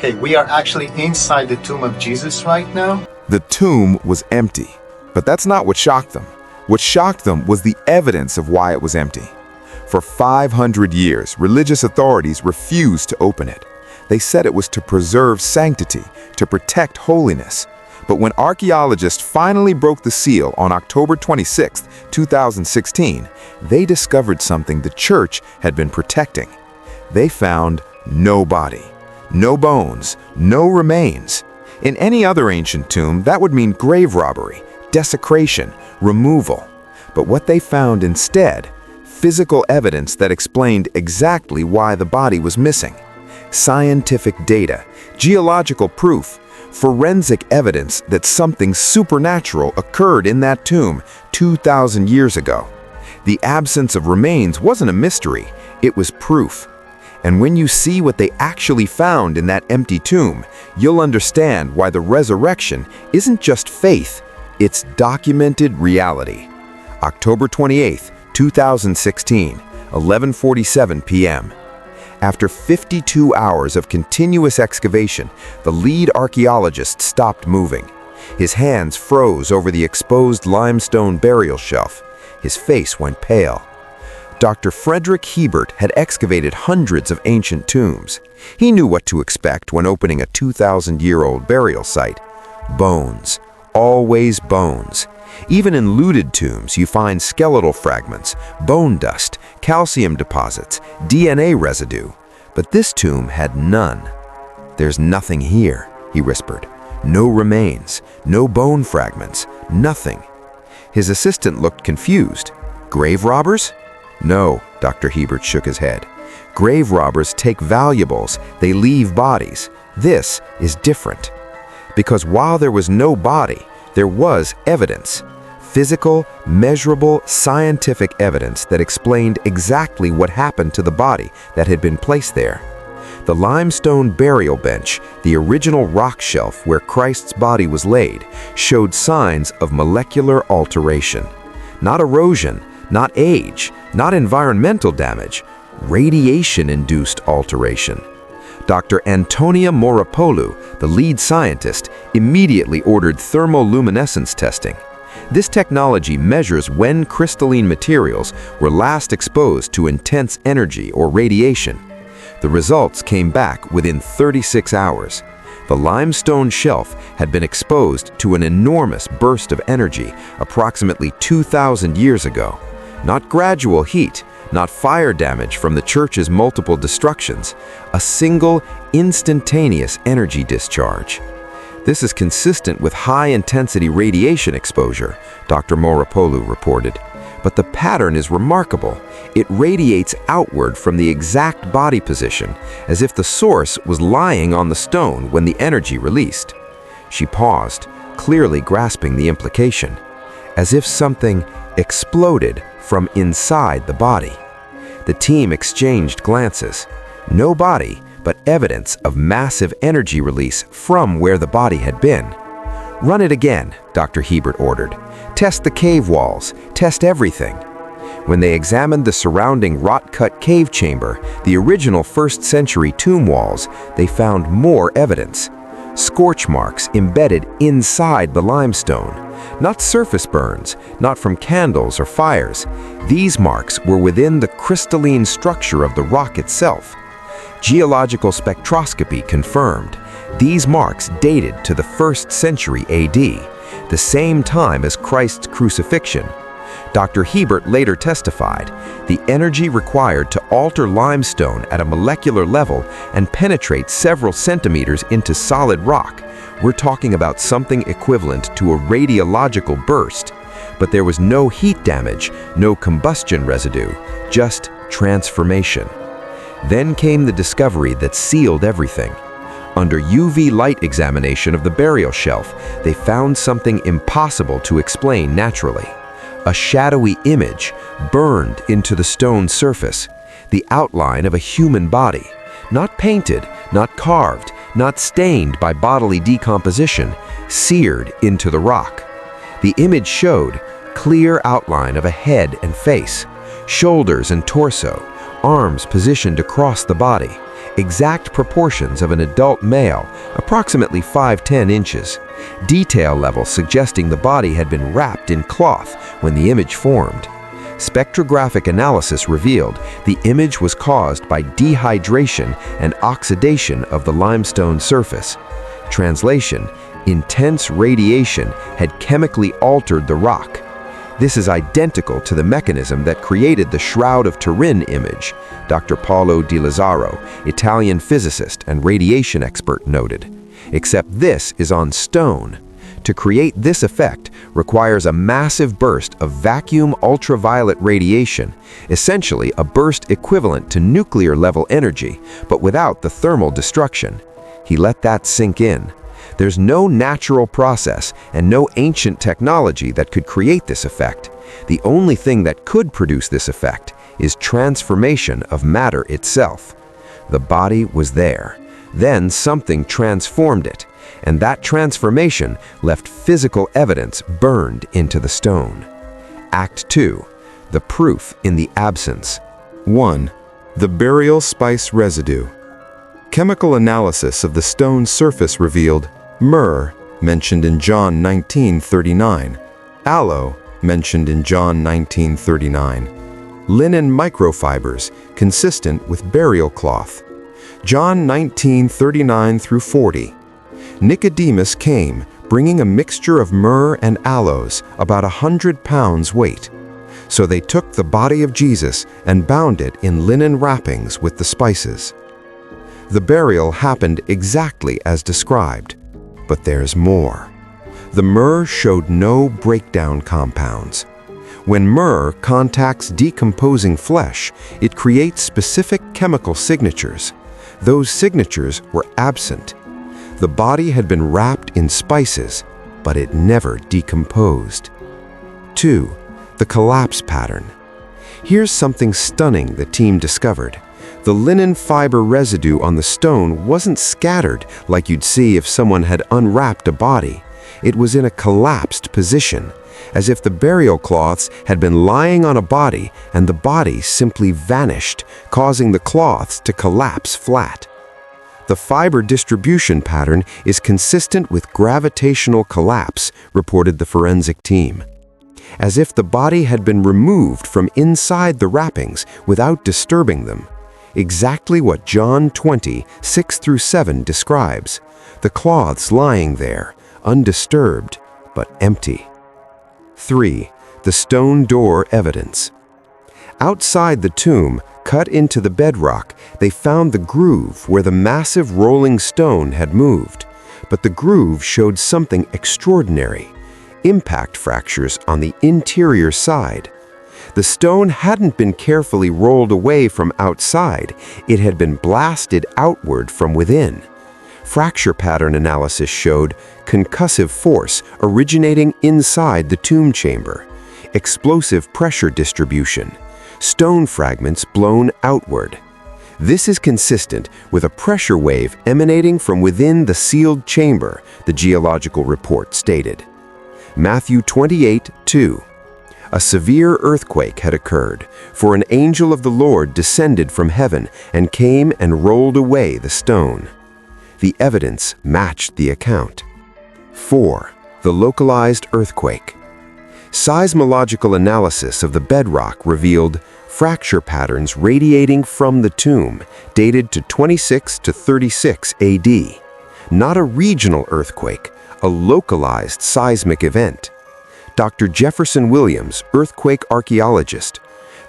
Okay, we are actually inside the tomb of Jesus right now. The tomb was empty, but that's not what shocked them. What shocked them was the evidence of why it was empty. For 500 years, religious authorities refused to open it. They said it was to preserve sanctity, to protect holiness. But when archaeologists finally broke the seal on October 26, 2016, they discovered something the church had been protecting. They found no body, no bones, no remains. In any other ancient tomb, that would mean grave robbery, desecration, removal. But what they found instead, physical evidence that explained exactly why the body was missing. Scientific data, geological proof, forensic evidence that something supernatural occurred in that tomb 2,000 years ago. The absence of remains wasn't a mystery, it was proof. And when you see what they actually found in that empty tomb, you'll understand why the resurrection isn't just faith, it's documented reality. October 28, 2016, 11:47 p.m. After 52 hours of continuous excavation, the lead archaeologist stopped moving. His hands froze over the exposed limestone burial shelf. His face went pale. Dr. Frederick Hebert had excavated hundreds of ancient tombs. He knew what to expect when opening a 2,000-year-old burial site. Bones. Always bones. Even in looted tombs, you find skeletal fragments, bone dust, calcium deposits, DNA residue. But this tomb had none. "There's nothing here," he whispered. "No remains, no bone fragments, nothing." His assistant looked confused. "Grave robbers?" "No," Dr. Hebert shook his head. "Grave robbers take valuables, they leave bodies. This is different." Because while there was no body, there was evidence. Physical, measurable, scientific evidence that explained exactly what happened to the body that had been placed there. The limestone burial bench, the original rock shelf where Christ's body was laid, showed signs of molecular alteration. Not erosion, not age, not environmental damage, radiation-induced alteration. Dr. Antonia Moropoulou, the lead scientist, immediately ordered thermoluminescence testing. This technology measures when crystalline materials were last exposed to intense energy or radiation. The results came back within 36 hours. The limestone shelf had been exposed to an enormous burst of energy approximately 2,000 years ago. Not gradual heat, not fire damage from the church's multiple destructions, a single, instantaneous energy discharge. This is consistent with high-intensity radiation exposure, Dr. Moropoulou reported. But the pattern is remarkable. It radiates outward from the exact body position, as if the source was lying on the stone when the energy released. She paused, clearly grasping the implication. As if something exploded from inside the body. The team exchanged glances. No body, but evidence of massive energy release from where the body had been. "Run it again," Dr. Hebert ordered. "Test the cave walls, test everything." When they examined the surrounding rot-cut cave chamber, the original 1st century tomb walls, they found more evidence. Scorch marks embedded inside the limestone. Not surface burns, not from candles or fires. These marks were within the crystalline structure of the rock itself. Geological spectroscopy confirmed. These marks dated to the 1st century AD, the same time as Christ's crucifixion. Dr. Hebert later testified, the energy required to alter limestone at a molecular level and penetrate several centimeters into solid rock. We're talking about something equivalent to a radiological burst. But there was no heat damage, no combustion residue, just transformation. Then came the discovery that sealed everything. Under UV light examination of the burial shelf, they found something impossible to explain naturally. A shadowy image burned into the stone surface, the outline of a human body, not painted, not carved, not stained by bodily decomposition, seared into the rock. The image showed clear outline of a head and face, shoulders and torso, arms positioned across the body, exact proportions of an adult male, approximately 5'10" inches. Detail levels suggesting the body had been wrapped in cloth when the image formed. Spectrographic analysis revealed the image was caused by dehydration and oxidation of the limestone surface. Translation: intense radiation had chemically altered the rock. This is identical to the mechanism that created the Shroud of Turin image, Dr. Paolo Di Lazzaro, Italian physicist and radiation expert, noted. Except this is on stone. To create this effect requires a massive burst of vacuum ultraviolet radiation, essentially a burst equivalent to nuclear-level energy, but without the thermal destruction. He let that sink in. There's no natural process and no ancient technology that could create this effect. The only thing that could produce this effect is transformation of matter itself. The body was there. Then something transformed it, and that transformation left physical evidence burned into the stone. Act 2. The proof in the absence. 1. The burial spice residue. Chemical analysis of the stone's surface revealed myrrh, mentioned in John 19:39, aloe, mentioned in John 19:39, linen microfibers, consistent with burial cloth. John 19:39-40. Nicodemus came, bringing a mixture of myrrh and aloes, about 100 pounds weight. So they took the body of Jesus and bound it in linen wrappings with the spices. The burial happened exactly as described. But there's more. The myrrh showed no breakdown compounds. When myrrh contacts decomposing flesh, it creates specific chemical signatures. Those signatures were absent. The body had been wrapped in spices, but it never decomposed. 2. The collapse pattern. Here's something stunning the team discovered. The linen fiber residue on the stone wasn't scattered like you'd see if someone had unwrapped a body. It was in a collapsed position, as if the burial cloths had been lying on a body and the body simply vanished, causing the cloths to collapse flat. The fiber distribution pattern is consistent with gravitational collapse, reported the forensic team. As if the body had been removed from inside the wrappings without disturbing them. Exactly what John 20:6-7 describes. The cloths lying there, undisturbed, but empty. 3. The stone door evidence. Outside the tomb, cut into the bedrock, they found the groove where the massive rolling stone had moved. But the groove showed something extraordinary. Impact fractures on the interior side. The stone hadn't been carefully rolled away from outside, it had been blasted outward from within. Fracture pattern analysis showed concussive force originating inside the tomb chamber, explosive pressure distribution, stone fragments blown outward. This is consistent with a pressure wave emanating from within the sealed chamber, the geological report stated. Matthew 28:2. A severe earthquake had occurred, for an angel of the Lord descended from heaven and came and rolled away the stone. The evidence matched the account. 4. The localized earthquake. Seismological analysis of the bedrock revealed fracture patterns radiating from the tomb, dated to 26 to 36 AD. Not a regional earthquake, a localized seismic event. Dr. Jefferson Williams, earthquake archaeologist.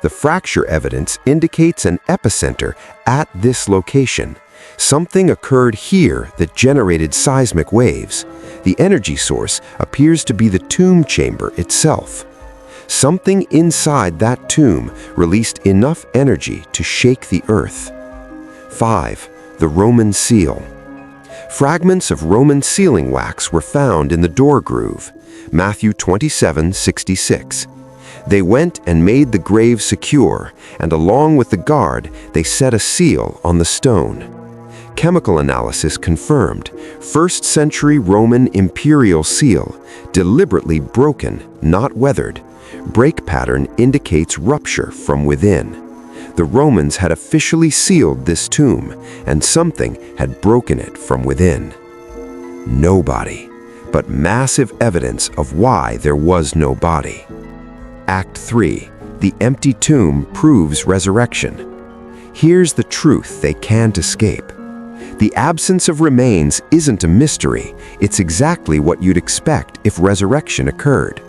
The fracture evidence indicates an epicenter at this location. Something occurred here that generated seismic waves. The energy source appears to be the tomb chamber itself. Something inside that tomb released enough energy to shake the earth. 5. The Roman seal. Fragments of Roman sealing wax were found in the door groove. Matthew 27:66. They went and made the grave secure, and along with the guard, they set a seal on the stone. Chemical analysis confirmed, 1st century Roman imperial seal, deliberately broken, not weathered. Break pattern indicates rupture from within. The Romans had officially sealed this tomb, and something had broken it from within. No body, but massive evidence of why there was no body. Act 3. The empty tomb proves resurrection. Here's the truth they can't escape. The absence of remains isn't a mystery, it's exactly what you'd expect if resurrection occurred.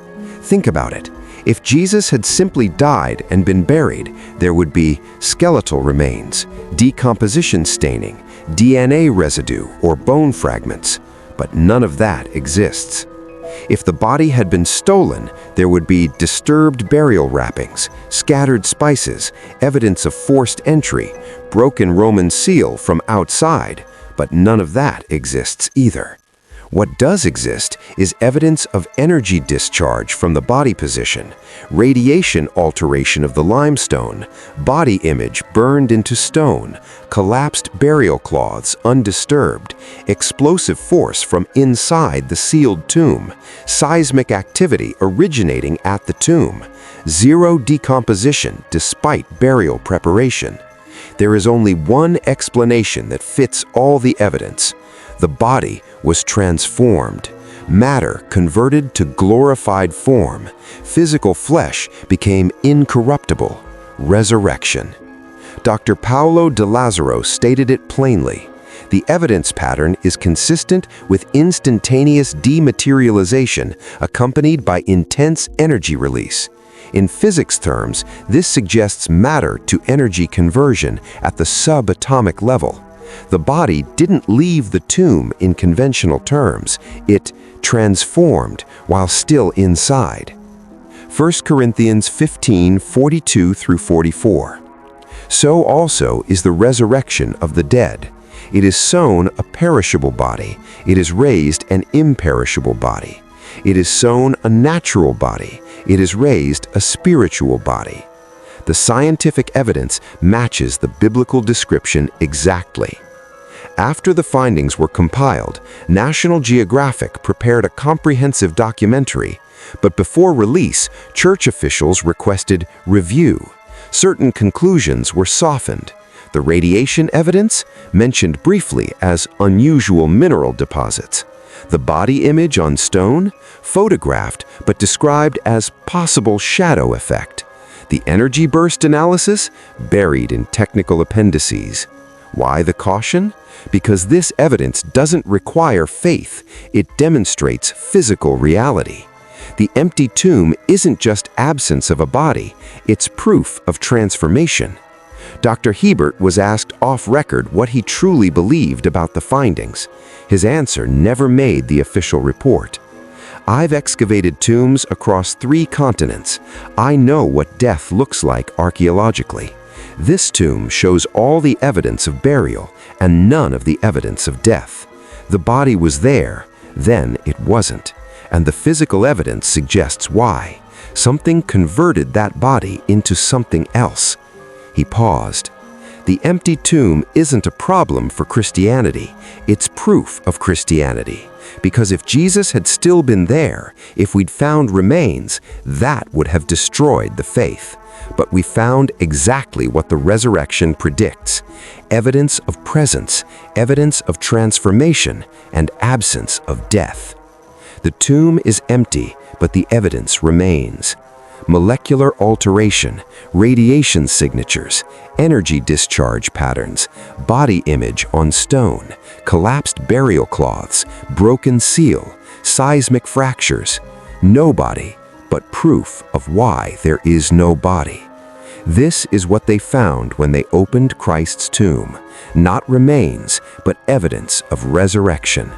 Think about it. If Jesus had simply died and been buried, there would be skeletal remains, decomposition staining, DNA residue, or bone fragments, but none of that exists. If the body had been stolen, there would be disturbed burial wrappings, scattered spices, evidence of forced entry, broken Roman seal from outside, but none of that exists either. What does exist is evidence of energy discharge from the body position, radiation alteration of the limestone, body image burned into stone, collapsed burial cloths undisturbed, explosive force from inside the sealed tomb, seismic activity originating at the tomb, zero decomposition despite burial preparation. There is only one explanation that fits all the evidence. The body was transformed. Matter converted to glorified form. Physical flesh became incorruptible. Resurrection. Dr. Paulo de Lazaro stated it plainly. The evidence pattern is consistent with instantaneous dematerialization accompanied by intense energy release. In physics terms, this suggests matter to energy conversion at the subatomic level. The body didn't leave the tomb in conventional terms. It transformed while still inside. 1 Corinthians 15:42-44. So also is the resurrection of the dead. It is sown a perishable body. It is raised an imperishable body. It is sown a natural body. It is raised a spiritual body. The scientific evidence matches the biblical description exactly. After the findings were compiled, National Geographic prepared a comprehensive documentary, but before release, church officials requested review. Certain conclusions were softened. The radiation evidence, mentioned briefly as unusual mineral deposits. The body image on stone, photographed but described as possible shadow effect. The energy burst analysis, buried in technical appendices. Why the caution? Because this evidence doesn't require faith, it demonstrates physical reality. The empty tomb isn't just absence of a body, it's proof of transformation. Dr. Hebert was asked off-record what he truly believed about the findings. His answer never made the official report. I've excavated tombs across 3 continents. I know what death looks like archaeologically. This tomb shows all the evidence of burial and none of the evidence of death. The body was there, then it wasn't. And the physical evidence suggests why. Something converted that body into something else. He paused. The empty tomb isn't a problem for Christianity. It's proof of Christianity. Because if Jesus had still been there, if we'd found remains, that would have destroyed the faith. But we found exactly what the resurrection predicts. Evidence of presence, evidence of transformation, and absence of death. The tomb is empty, but the evidence remains. Molecular alteration, radiation signatures, energy discharge patterns, body image on stone, collapsed burial cloths, broken seal, seismic fractures. No body, but proof of why there is no body. This is what they found when they opened Christ's tomb. Not remains, but evidence of resurrection.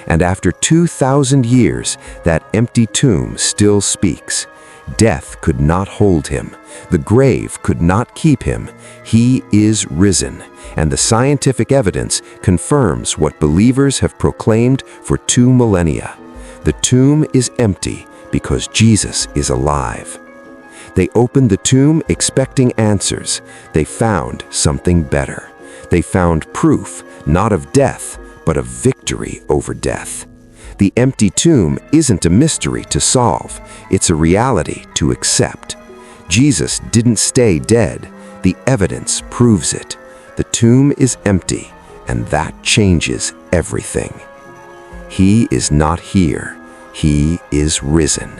And after 2,000 years, that empty tomb still speaks. Death could not hold him. The grave could not keep him. He is risen. And the scientific evidence confirms what believers have proclaimed for 2 millennia. The tomb is empty because Jesus is alive. They opened the tomb expecting answers. They found something better. They found proof, not of death, but of victory over death. The empty tomb isn't a mystery to solve. It's a reality to accept. Jesus didn't stay dead. The evidence proves it. The tomb is empty, and that changes everything. He is not here. He is risen.